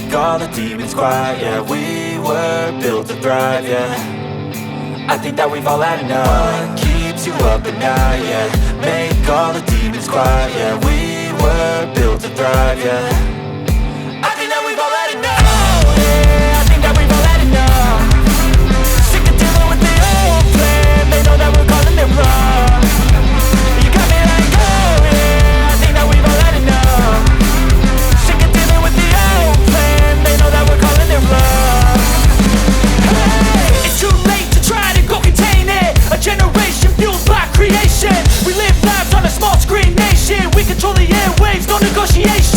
make all the demons quiet. Yeah, we were built to thrive, yeah. I think that we've all had enough. What keeps you up at night, yeah. Make all the demons quiet, yeah. We were built to thrive, yeah. I think that we've all had enough. Oh yeah, I think that we've all had enough. Sick of dealing with the old plan. They know that we're calling it wrong. You got me like, oh yeah, I think that we've all had enough. Sick of dealing with the old plan. They know that we're calling it wrong. Hey, it's too late to try to go contain it. A generation fueled by creation. We live lives on a small screen nation. We control the airwaves, no negotiation.